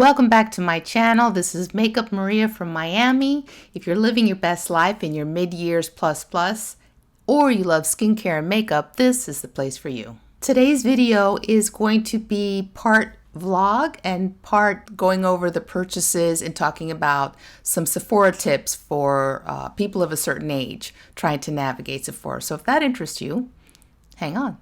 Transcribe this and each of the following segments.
Welcome back to my channel. This is Makeup Maria from Miami. If you're living your best life in your mid-years plus, or you love skincare and makeup, this is the place for you. Today's video is going to be part vlog and part going over the purchases and talking about some Sephora tips for people of a certain age trying to navigate Sephora. So if that interests you, hang on.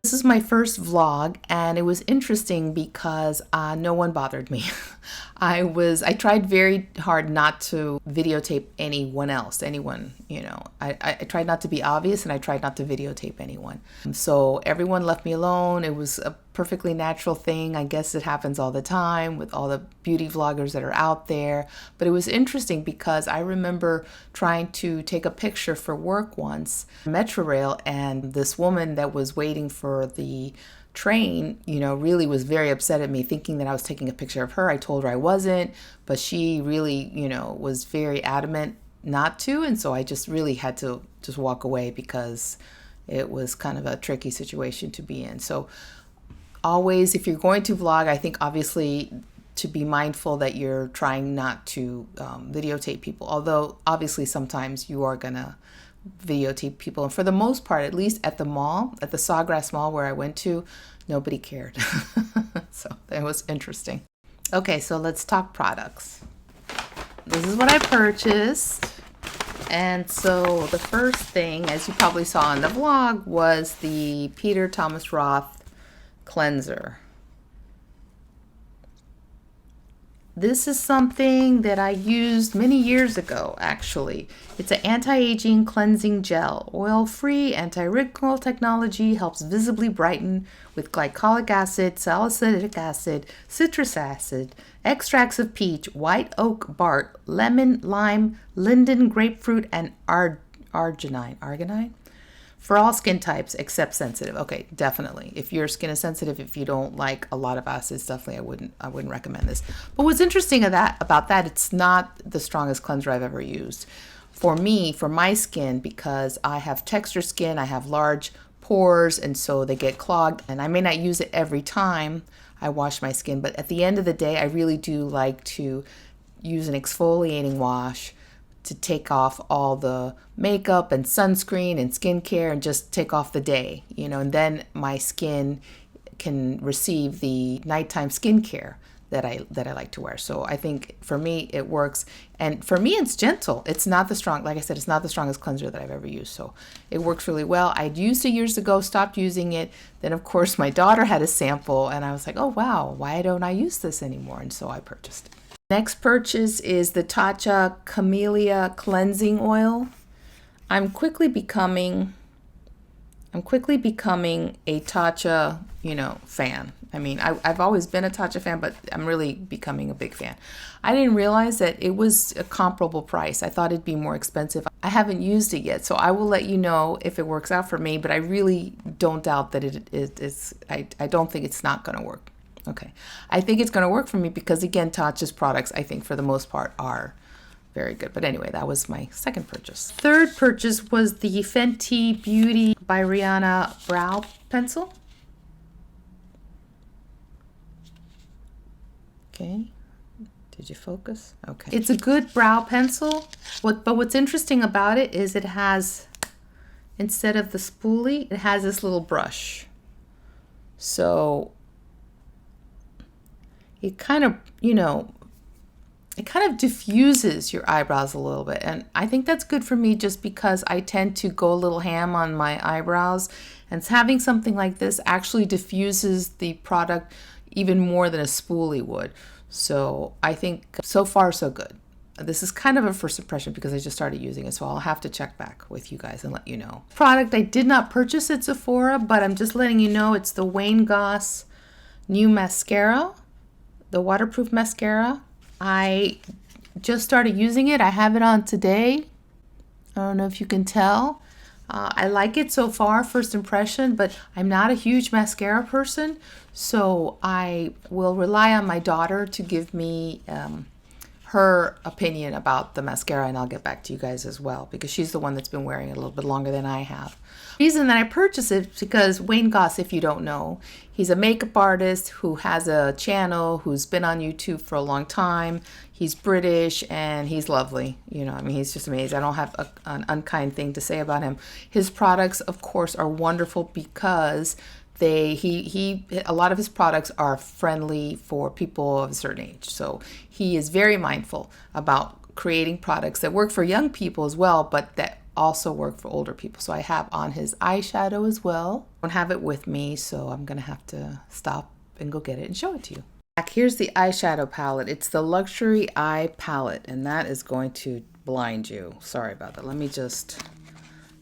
This is my first vlog, and it was interesting because no one bothered me. I tried very hard not to videotape anyone, you know. I tried not to be obvious, and I tried not to videotape anyone. So everyone left me alone. It was a perfectly natural thing. I guess it happens all the time with all the beauty vloggers that are out there. But it was interesting because I remember trying to take a picture for work once, Metro Rail, and this woman that was waiting for the train, you know, really was very upset at me, thinking that I was taking a picture of her. I told her I wasn't, but she really, you know, was very adamant not to, and so I just really had to just walk away because it was kind of a tricky situation to be in. So always, if you're going to vlog, I think obviously to be mindful that you're trying not to videotape people, although obviously sometimes you are gonna videotape people, and for the most part, at least at the mall, at the Sawgrass Mall where I went to, nobody cared. So that was interesting. Okay, so let's talk products. This is what I purchased, and so the first thing, as you probably saw in the vlog, was the Peter Thomas Roth cleanser. This is something that I used many years ago, actually. It's an anti-aging cleansing gel. Oil-free, anti-wrinkle technology, helps visibly brighten with glycolic acid, salicylic acid, citrus acid, extracts of peach, white oak bark, lemon, lime, linden, grapefruit, and arginine. For all skin types except sensitive. Okay, definitely. If your skin is sensitive, if you don't like a lot of acids, definitely I wouldn't recommend this. But what's interesting about that, it's not the strongest cleanser I've ever used. For me, for my skin, because I have texture skin, I have large pores, and so they get clogged, and I may not use it every time I wash my skin, but at the end of the day, I really do like to use an exfoliating wash to take off all the makeup and sunscreen and skincare and just take off the day, you know, and then my skin can receive the nighttime skincare that I like to wear. So I think for me it works, and for me it's gentle. It's not like I said, it's not the strongest cleanser that I've ever used, so it works really well. I'd used it years ago, stopped using it. Then of course my daughter had a sample, and I was like, oh wow, why don't I use this anymore? And so I purchased it. Next purchase is the Tatcha Camellia Cleansing Oil. I'm quickly becoming a Tatcha, you know, fan. I mean, I've always been a Tatcha fan, but I'm really becoming a big fan. I didn't realize that it was a comparable price. I thought it'd be more expensive. I haven't used it yet, so I will let you know if it works out for me, but I really don't doubt that it is. I don't think it's not going to work. Okay. I think it's going to work for me because, again, Tatcha's products, I think, for the most part, are very good. But anyway, that was my second purchase. Third purchase was the Fenty Beauty by Rihanna Brow Pencil. Okay. Did you focus? Okay. It's a good brow pencil. But what's interesting about it is it has, instead of the spoolie, it has this little brush. So it kind of, it kind of diffuses your eyebrows a little bit. And I think that's good for me just because I tend to go a little ham on my eyebrows. And having something like this actually diffuses the product even more than a spoolie would. So I think so far so good. This is kind of a first impression because I just started using it, so I'll have to check back with you guys and let you know. Product I did not purchase at Sephora, but I'm just letting you know it's the Wayne Goss new mascara, the waterproof mascara. I just started using it. I have it on today. I don't know if you can tell. I like it so far, first impression, but I'm not a huge mascara person, so I will rely on my daughter to give me her opinion about the mascara, and I'll get back to you guys as well because she's the one that's been wearing it a little bit longer than I have. The reason that I purchased it is because Wayne Goss, if you don't know, he's a makeup artist who has a channel, who's been on YouTube for a long time. He's British and he's lovely. He's just amazing. I don't have an unkind thing to say about him. His products, of course, are wonderful because a lot of his products are friendly for people of a certain age. So he is very mindful about creating products that work for young people as well, but that also work for older people. So I have on his eyeshadow as well. I don't have it with me, so I'm gonna have to stop and go get it and show it to you. Here's the eyeshadow palette. It's the Luxury Eye Palette, and that is going to blind you. Sorry about that. Let me just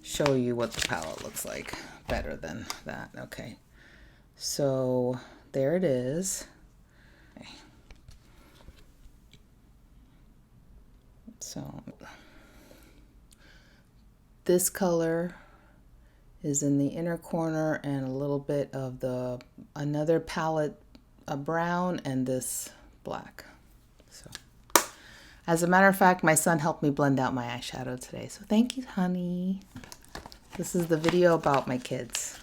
show you what the palette looks like better than that. Okay. So there it is. Okay. So this color is in the inner corner and a little bit of another palette, a brown, and this black. So as a matter of fact, my son helped me blend out my eyeshadow today. So thank you, honey. This is the video about my kids.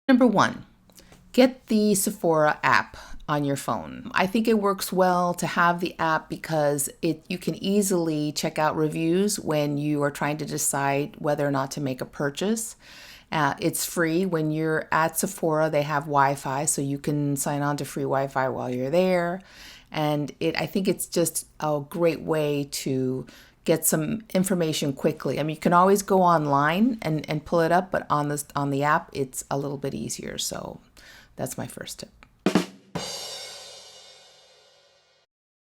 Number 1, get the Sephora app on your phone. I think it works well to have the app because you can easily check out reviews when you are trying to decide whether or not to make a purchase. It's free. When you're at Sephora, they have Wi-Fi, so you can sign on to free Wi-Fi while you're there. And I think it's just a great way to get some information quickly. I mean, you can always go online and pull it up, but on the app, it's a little bit easier. So that's my first tip.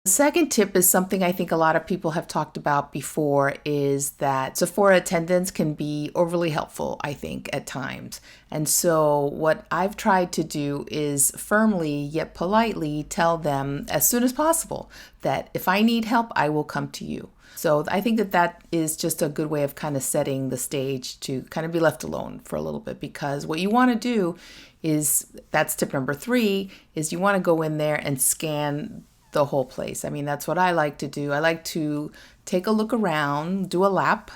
The second tip is something I think a lot of people have talked about before, is that Sephora attendants can be overly helpful, I think, at times. And so what I've tried to do is firmly yet politely tell them as soon as possible that if I need help, I will come to you. So I think that is just a good way of kind of setting the stage to kind of be left alone for a little bit, because what you want to do is, that's tip number 3, is you want to go in there and scan the whole place. I mean, that's what I like to do. I like to take a look around, do a lap,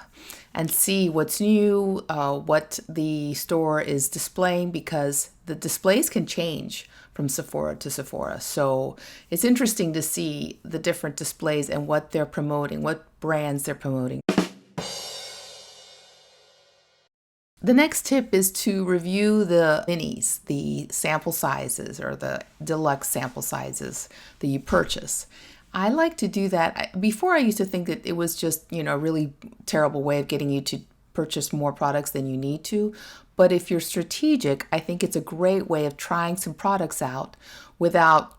and see what's new, what the store is displaying, because the displays can change from Sephora to Sephora. So it's interesting to see the different displays and what they're promoting, what brands they're promoting. The next tip is to review the minis, the sample sizes or the deluxe sample sizes that you purchase. I like to do that. Before, I used to think that it was just, a really terrible way of getting you to purchase more products than you need to. But if you're strategic, I think it's a great way of trying some products out without,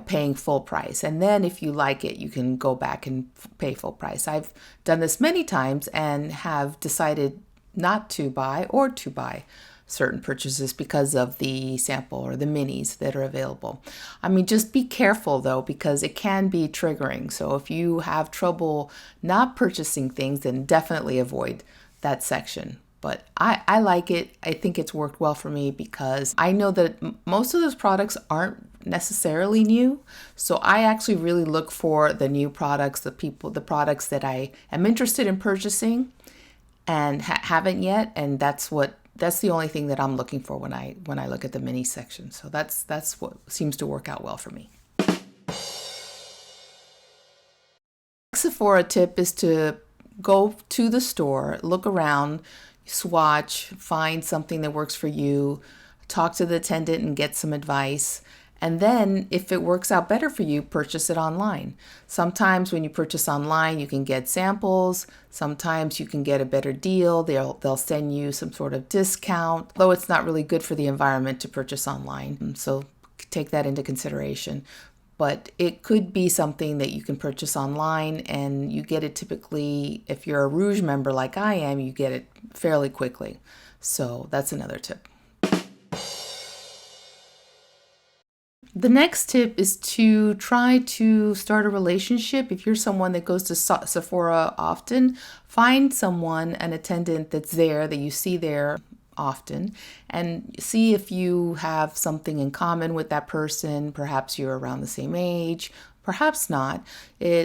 paying full price. And then if you like it, you can go back and pay full price. I've done this many times and have decided not to buy or to buy certain purchases because of the sample or the minis that are available. I mean, just be careful though, because it can be triggering. So if you have trouble not purchasing things, then definitely avoid that section. But I like it. I think it's worked well for me because I know that most of those products aren't necessarily new. So I actually really look for the new products, the products that I am interested in purchasing and haven't yet. And that's the only thing that I'm looking for when I look at the mini section. So that's what seems to work out well for me. Sephora tip is to go to the store, look around, swatch, find something that works for you, talk to the attendant and get some advice. And then if it works out better for you, purchase it online. Sometimes when you purchase online, you can get samples. Sometimes you can get a better deal. They'll send you some sort of discount, though it's not really good for the environment to purchase online. So take that into consideration. But it could be something that you can purchase online, and you get it typically, if you're a Rouge member like I am, you get it fairly quickly. So that's another tip. The next tip is to try to start a relationship. If you're someone that goes to Sephora often, find someone, an attendant that's there, that you see there often, and see if you have something in common with that person. Perhaps you're around the same age, perhaps not.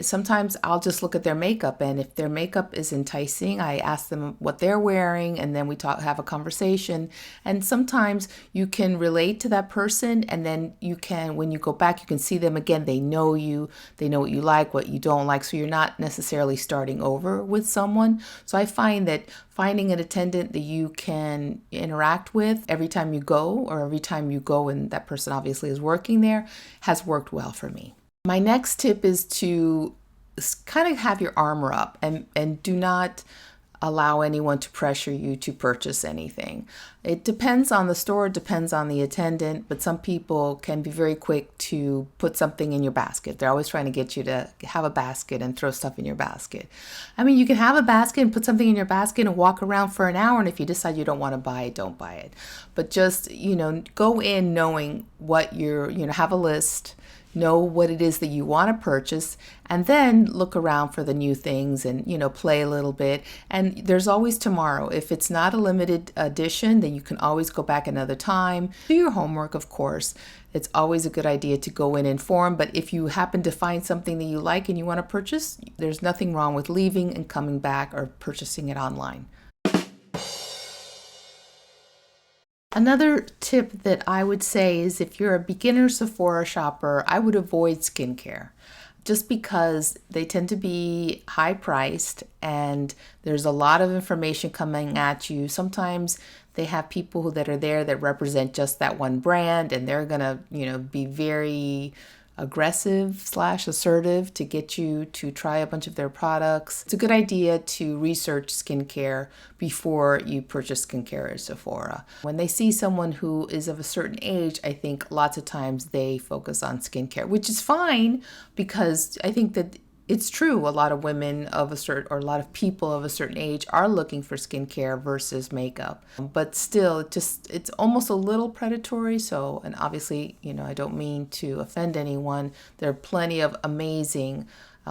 Sometimes I'll just look at their makeup, and if their makeup is enticing, I ask them what they're wearing, and then we have a conversation. And sometimes you can relate to that person, and then you can, when you go back, you can see them again. They know you, they know what you like, what you don't like, so you're not necessarily starting over with someone. So I find that finding an attendant that you can interact with every time you go, or every time you go and that person obviously is working there, has worked well for me. My next tip is to kind of have your armor up and do not allow anyone to pressure you to purchase anything. It depends on the store, it depends on the attendant, but some people can be very quick to put something in your basket. They're always trying to get you to have a basket and throw stuff in your basket. I mean, you can have a basket and put something in your basket and walk around for an hour, and if you decide you don't want to buy it, don't buy it. But just, go in knowing what have a list, know what it is that you want to purchase, and then look around for the new things and, play a little bit. And there's always tomorrow. If it's not a limited edition, then you can always go back another time. Do your homework, of course. It's always a good idea to go in informed, but if you happen to find something that you like and you want to purchase, there's nothing wrong with leaving and coming back or purchasing it online. Another tip that I would say is if you're a beginner Sephora shopper, I would avoid skincare just because they tend to be high priced and there's a lot of information coming at you. Sometimes they have people that are there that represent just that one brand, and they're gonna, be very aggressive / assertive to get you to try a bunch of their products. It's a good idea to research skincare before you purchase skincare at Sephora. When they see someone who is of a certain age, I think lots of times they focus on skincare, which is fine because I think that it's true. A lot of women a lot of people of a certain age are looking for skincare versus makeup. But still, it's almost a little predatory. So, and obviously, I don't mean to offend anyone. There are plenty of amazing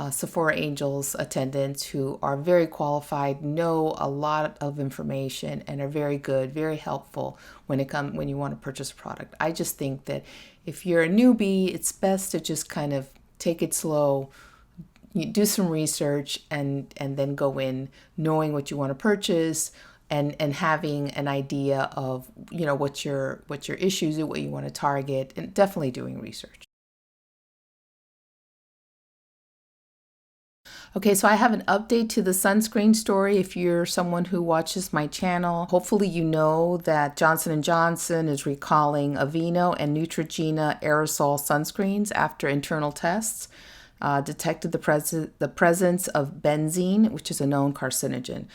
Sephora Angels attendants who are very qualified, know a lot of information, and are very good, very helpful when you want to purchase a product. I just think that if you're a newbie, it's best to just kind of take it slow. You do some research and then go in knowing what you want to purchase and having an idea of what your issues are, what you want to target, and definitely doing research. Okay, so I have an update to the sunscreen story. If you're someone who watches my channel, hopefully you know that Johnson & Johnson is recalling Aveeno and Neutrogena aerosol sunscreens after internal tests detected the presence of benzene, which is a known carcinogen.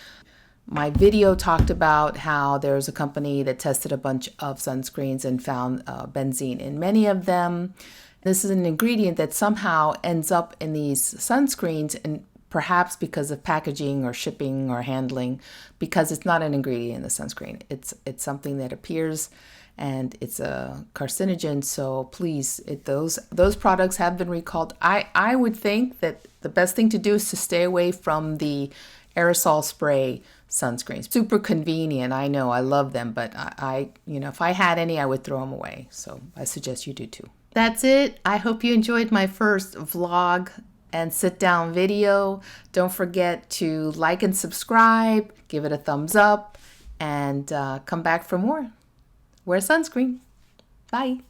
My video talked about how there's a company that tested a bunch of sunscreens and found benzene in many of them. This is an ingredient that somehow ends up in these sunscreens, and perhaps because of packaging or shipping or handling, because it's not an ingredient in the sunscreen. It's something that appears and it's a carcinogen. So please, those products have been recalled. I would think that the best thing to do is to stay away from the aerosol spray sunscreens. Super convenient. I know, I love them, but if I had any, I would throw them away. So I suggest you do too. That's it. I hope you enjoyed my first vlog and sit down video. Don't forget to like and subscribe, give it a thumbs up, and come back for more. Wear sunscreen. Bye.